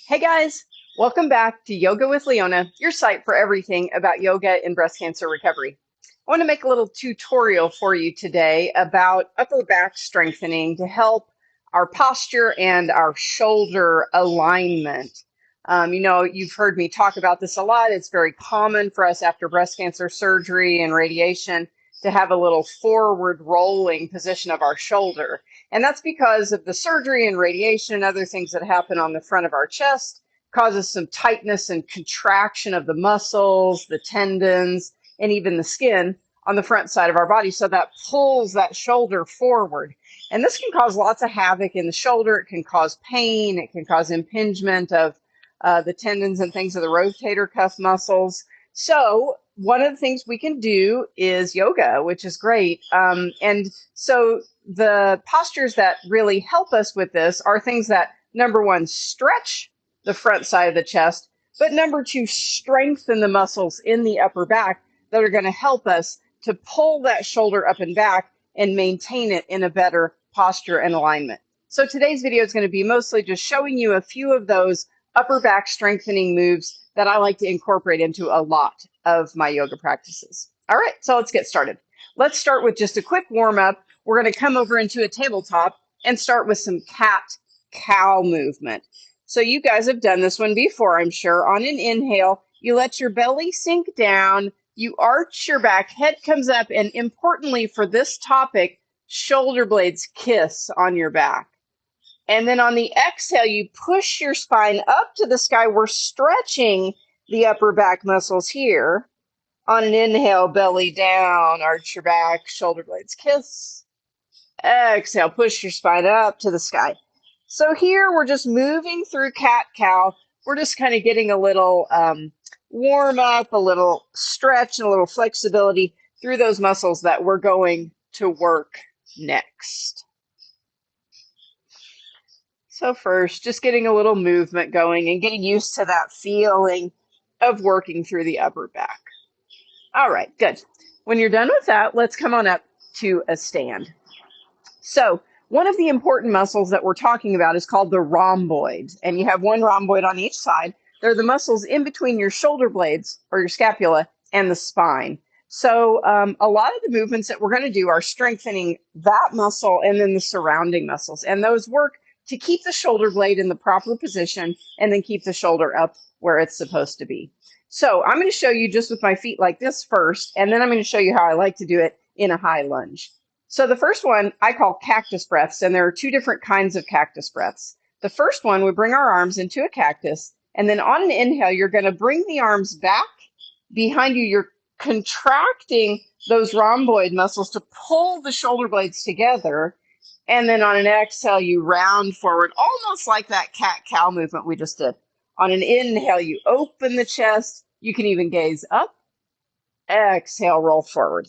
Hey guys, welcome back to Yoga with Leona, your site for everything about yoga and breast cancer recovery. I want to make a little tutorial for you today about upper back strengthening to help our posture and our shoulder alignment. You've heard me talk about this a lot. It's very common for us after breast cancer surgery and radiation to have a little forward rolling position of our shoulder. And that's because of the surgery and radiation and other things that happen on the front of our chest, causes some tightness and contraction of the muscles, the tendons, and even the skin on the front side of our body. So that pulls that shoulder forward. And this can cause lots of havoc in the shoulder. It can cause pain. It can cause impingement of the tendons and things of the rotator cuff muscles. So one of the things we can do is yoga, which is great. And so the postures that really help us with this are things that, number one, stretch the front side of the chest, but number two, strengthen the muscles in the upper back that are going to help us to pull that shoulder up and back and maintain it in a better posture and alignment. So today's video is going to be mostly just showing you a few of those upper back strengthening moves that I like to incorporate into a lot of my yoga practices. All right, so let's get started. Let's start with just a quick warm up. We're going to come over into a tabletop and start with some cat-cow movement. So you guys have done this one before, I'm sure. On an inhale, you let your belly sink down, you arch your back, head comes up, and importantly for this topic, shoulder blades kiss on your back. And then on the exhale, you push your spine up to the sky. We're stretching the upper back muscles here. On an inhale, belly down, arch your back, shoulder blades kiss. Exhale, push your spine up to the sky. So here we're just moving through cat-cow. We're just kind of getting a little warm up, a little stretch, and a little flexibility through those muscles that we're going to work next. So first, just getting a little movement going and getting used to that feeling of working through the upper back. All right, good. When you're done with that, let's come on up to a stand. So one of the important muscles that we're talking about is called the rhomboids, and you have one rhomboid on each side. They're the muscles in between your shoulder blades or your scapula and the spine. So a lot of the movements that we're going to do are strengthening that muscle and then the surrounding muscles, and those work to keep the shoulder blade in the proper position and then keep the shoulder up where it's supposed to be. So I'm going to show you just with my feet like this first, and then I'm going to show you how I like to do it in a high lunge. So the first one I call cactus breaths, and there are two different kinds of cactus breaths. The first one, we bring our arms into a cactus, and then on an inhale, you're going to bring the arms back behind you. You're contracting those rhomboid muscles to pull the shoulder blades together. And then on an exhale, you round forward, almost like that cat-cow movement we just did. On an inhale, you open the chest. You can even gaze up. Exhale, roll forward.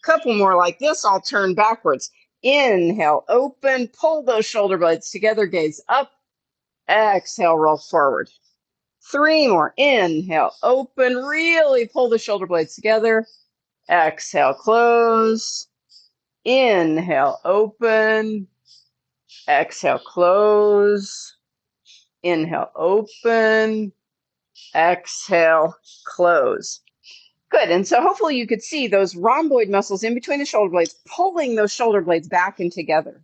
Couple more like this. I'll turn backwards. Inhale, open, pull those shoulder blades together, gaze up. Exhale, roll forward. Three more. Inhale, open, really pull the shoulder blades together. Exhale, close. Inhale, open. Exhale, close. Inhale, open. Exhale, close. Good. And so hopefully you could see those rhomboid muscles in between the shoulder blades, pulling those shoulder blades back and together.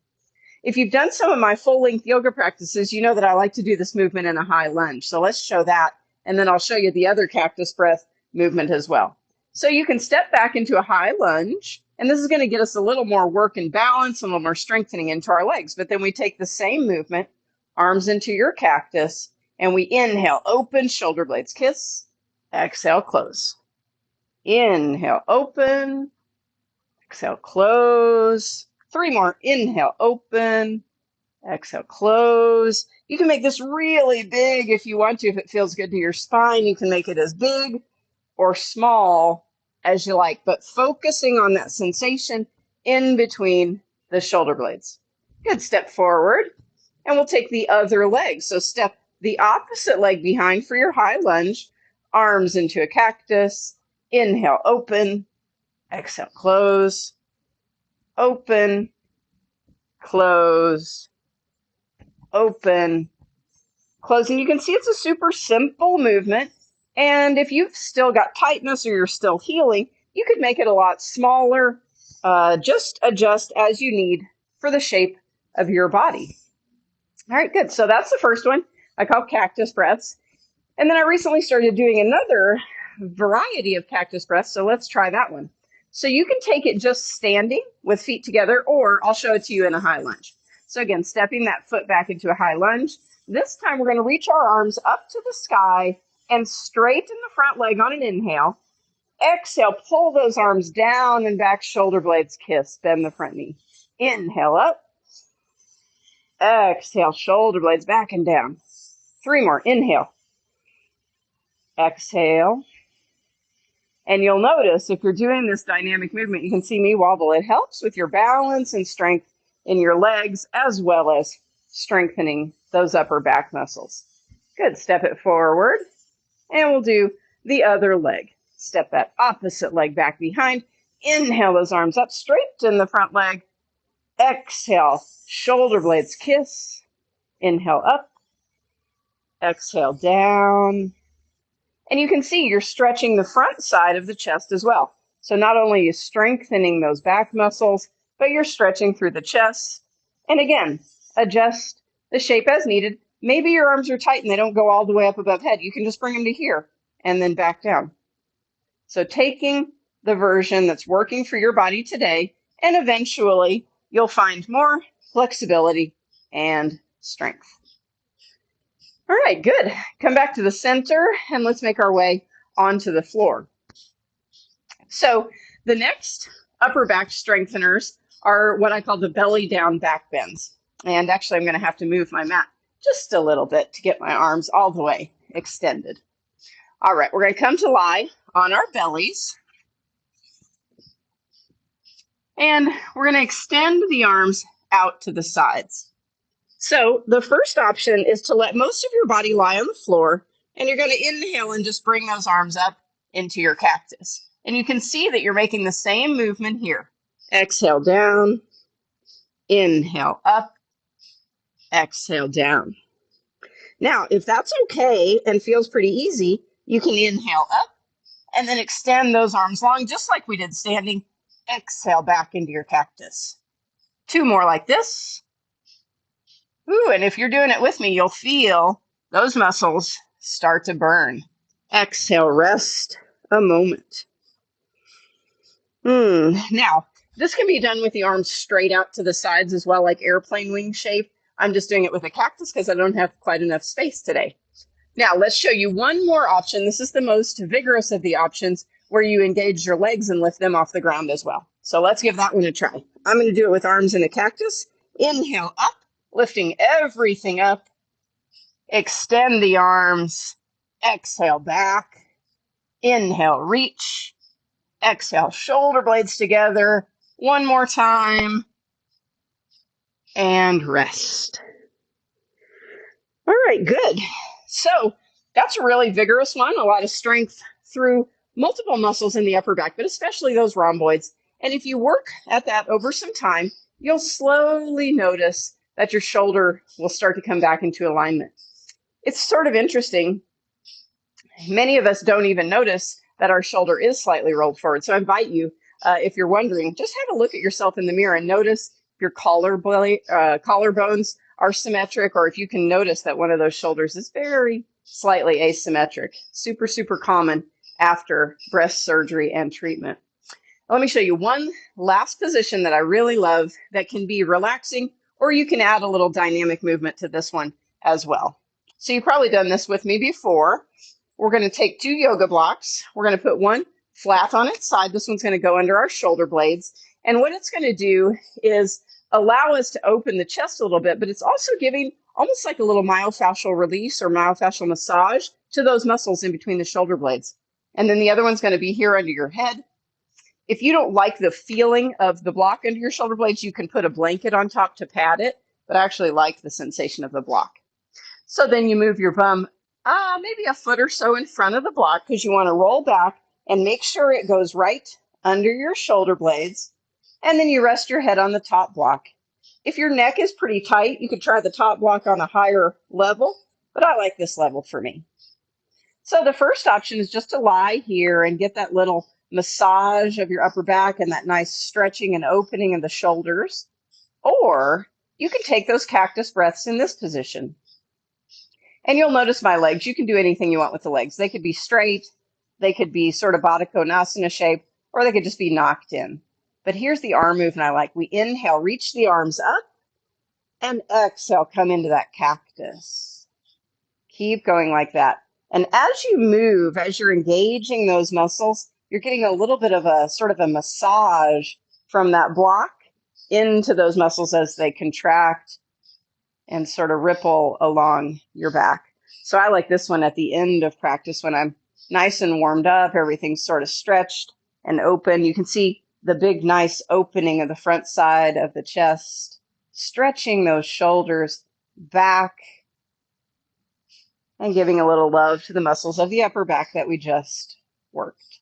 If you've done some of my full-length yoga practices, you know that I like to do this movement in a high lunge. So let's show that, and then I'll show you the other cactus breath movement as well. So you can step back into a high lunge, and this is going to get us a little more work and balance, a little more strengthening into our legs. But then we take the same movement, arms into your cactus, and we inhale, open, shoulder blades kiss, exhale, close. Inhale, open, exhale, close. Three more. Inhale, open, exhale, close. You can make this really big if you want to, if it feels good to your spine. You can make it as big or small as you like, but focusing on that sensation in between the shoulder blades. Good. Step forward, and we'll take the other leg. So step the opposite leg behind for your high lunge, arms into a cactus. Inhale, open, exhale, close, open, close, open, closing. You can see it's a super simple movement. And if you've still got tightness or you're still healing, you could make it a lot smaller. Just adjust as you need for the shape of your body. All right, good. So that's the first one I call cactus breaths. And then I recently started doing another variety of cactus breaths. So let's try that one. So you can take it just standing with feet together, or I'll show it to you in a high lunge. So again, stepping that foot back into a high lunge. This time we're going to reach our arms up to the sky and straighten the front leg on an inhale. Exhale, pull those arms down and back, shoulder blades kiss, bend the front knee. Inhale up. Exhale, shoulder blades back and down. 3 more. Inhale. Exhale. And you'll notice if you're doing this dynamic movement, you can see me wobble. It helps with your balance and strength in your legs, as well as strengthening those upper back muscles. Good. Step it forward. And we'll do the other leg. Step that opposite leg back behind. Inhale those arms up, straighten the front leg. Exhale, shoulder blades kiss. Inhale up. Exhale down. And you can see you're stretching the front side of the chest as well. So not only are you strengthening those back muscles, but you're stretching through the chest. And again, adjust the shape as needed. Maybe your arms are tight and they don't go all the way up above head. You can just bring them to here and then back down. So taking the version that's working for your body today, and eventually you'll find more flexibility and strength. All right, good. Come back to the center and let's make our way onto the floor. So the next upper back strengtheners are what I call the belly down back bends. And actually, I'm going to have to move my mat just a little bit to get my arms all the way extended. All right, we're going to come to lie on our bellies. And we're going to extend the arms out to the sides. So the first option is to let most of your body lie on the floor, and you're going to inhale and just bring those arms up into your cactus. And you can see that you're making the same movement here. Exhale down, inhale up, exhale down. Now, if that's okay and feels pretty easy, you can inhale up and then extend those arms long, just like we did standing. Exhale back into your cactus. 2 more like this. Ooh, and if you're doing it with me, you'll feel those muscles start to burn. Exhale, rest a moment. Now, this can be done with the arms straight out to the sides as well, like airplane wing shape. I'm just doing it with a cactus because I don't have quite enough space today. Now, let's show you one more option. This is the most vigorous of the options, where you engage your legs and lift them off the ground as well. So let's give that one a try. I'm going to do it with arms in a cactus. Inhale up, lifting everything up. Extend the arms. Exhale back. Inhale, reach. Exhale, shoulder blades together. One more time. And rest. All right, good. So that's a really vigorous one. A lot of strength through multiple muscles in the upper back, but especially those rhomboids. And if you work at that over some time, you'll slowly notice that your shoulder will start to come back into alignment. It's sort of interesting. Many of us don't even notice that our shoulder is slightly rolled forward. So I invite you, if you're wondering, just have a look at yourself in the mirror and notice if your collarbones are symmetric, or if you can notice that one of those shoulders is very slightly asymmetric. Super, super common after breast surgery and treatment. Let me show you one last position that I really love that can be relaxing, or you can add a little dynamic movement to this one as well. So you've probably done this with me before. We're going to take 2 yoga blocks. We're going to put one flat on its side. This one's going to go under our shoulder blades. And what it's going to do is allow us to open the chest a little bit, but it's also giving almost like a little myofascial release or myofascial massage to those muscles in between the shoulder blades. And then the other one's going to be here under your head. If you don't like the feeling of the block under your shoulder blades, you can put a blanket on top to pad it, but I actually like the sensation of the block. So then you move your bum maybe a foot or so in front of the block, because you want to roll back and make sure it goes right under your shoulder blades. And then you rest your head on the top block. If your neck is pretty tight, you could try the top block on a higher level. but I like this level for me. So the first option is just to lie here and get that little massage of your upper back and that nice stretching and opening of the shoulders. Or you can take those cactus breaths in this position. And you'll notice my legs. You can do anything you want with the legs. They could be straight, they could be sort of Baddha Konasana shape, or they could just be knocked in. But here's the arm movement I like. We inhale, reach the arms up, and exhale, come into that cactus. Keep going like that. And as you move, as you're engaging those muscles, you're getting a little bit of a sort of a massage from that block into those muscles as they contract and sort of ripple along your back. So I like this one at the end of practice when I'm nice and warmed up, everything's sort of stretched and open. You can see the big, nice opening of the front side of the chest, stretching those shoulders back and giving a little love to the muscles of the upper back that we just worked.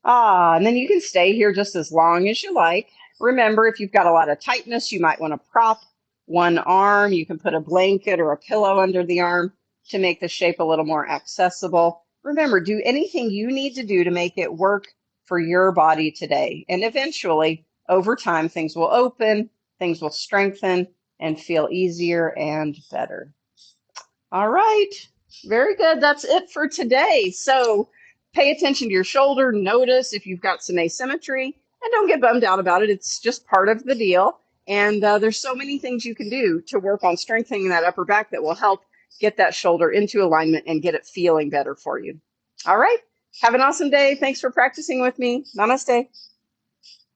And then you can stay here just as long as you like. Remember, if you've got a lot of tightness, you might want to prop one arm. You can put a blanket or a pillow under the arm to make the shape a little more accessible. Remember, do anything you need to do to make it work for your body today. And eventually, over time, things will open, things will strengthen, and feel easier and better. All right, very good. That's it for today. So pay attention to your shoulder, notice if you've got some asymmetry, and don't get bummed out about it. It's just part of the deal. And there's so many things you can do to work on strengthening that upper back that will help get that shoulder into alignment and get it feeling better for you. All right, have an awesome day. Thanks for practicing with me. Namaste.